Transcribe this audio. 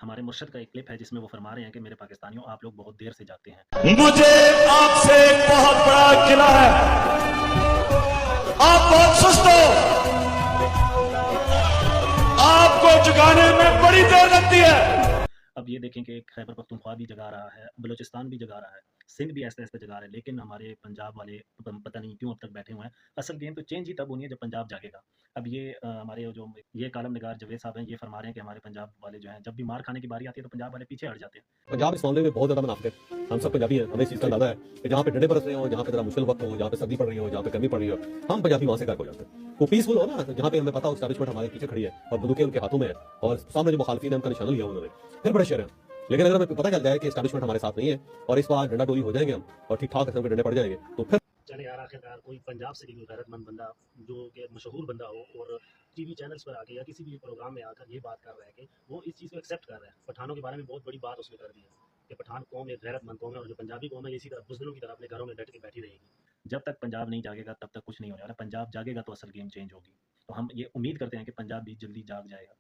हमारे मुर्शद का एक क्लिप है जिसमें वो फरमा रहे हैं कि मेरे पाकिस्तानियों आप लोग बहुत देर से जाते हैं। मुझे आपसे एक बहुत बड़ा गिला है, आप बहुत सुस्त हो, आपको जगाने में बड़ी देर लगती है। अब ये देखें कि खैबर पख्तूनख्वा भी जगा रहा है, बलूचिस्तान भी जगा रहा है, सिंध भी ऐसे ऐसे जगा रहे हैं, लेकिन हमारे पंजाब वाले पता नहीं क्यों अब तक बैठे हुए हैं। असल गेम तो चेंज ही तब होनी है जब पंजाब जागेगा। अब ये हमारे जो ये कालम निगार जवेद साहब हैं, ये फरमा रहे हैं कि हमारे पंजाब वाले जो हैं जब भी मार खाने की बारी आती है तो पंजाब वाले पीछे हट जाते हैं। पंजाब इस मामले में बहुत ज़्यादा मुनाफिक है। हम सब पंजाबी हैं, हमें इस चीज़ का अंदाजा है कि जहाँ पे डंडे बरस रहे हो, जहाँ पे ज़रा मुश्किल वक्त हो, जहाँ पे सर्दी पड़ रही हो, जहाँ पे गर्मी पड़ रही हो, हम पंजाबी वहाँ से गर्क हो जाते हैं। वो पीसफुल हो ना, जहाँ पे हमें पता हो एस्टैब्लिशमेंट हमारे पीछे खड़ी है और बंदूकें उनके हाथों में है और सामने जो मुखालफिन है उनका निशाना लिया उन्होंने, फिर बड़े शेर हैं। लेकिन अगर हमें पता चल जाए कि एस्टैब्लिशमेंट हमारे साथ नहीं है और इस बार डंडा डोली हो जाएंगे हम और ठीक ठाक डंडे पड़ जाएंगे तो फिर चले यार, आखिरकार कोई पंजाब से भी कोई गैरतमंद बंदा जो कि मशहूर बंदा हो और टीवी चैनल्स पर आके या किसी भी प्रोग्राम में आकर ये बात कर रहा है कि वो इस चीज़ को एक्सेप्ट कर रहा है। पठानों के बारे में बहुत बड़ी बात उसने कर दी है कि पठान कौम एक गैरतमंद कौम है और जो पंजाबी कौम है इसी तरह बुज़दिलों की तरह अपने घरों में डट के बैठी रहेगी। जब तक पंजाब नहीं जागेगा तब तक कुछ नहीं होने वाला। पंजाब जागेगा तो असल गेम चेंज होगी। तो हम ये उम्मीद करते हैं कि पंजाब भी जल्दी जाग जाएगा।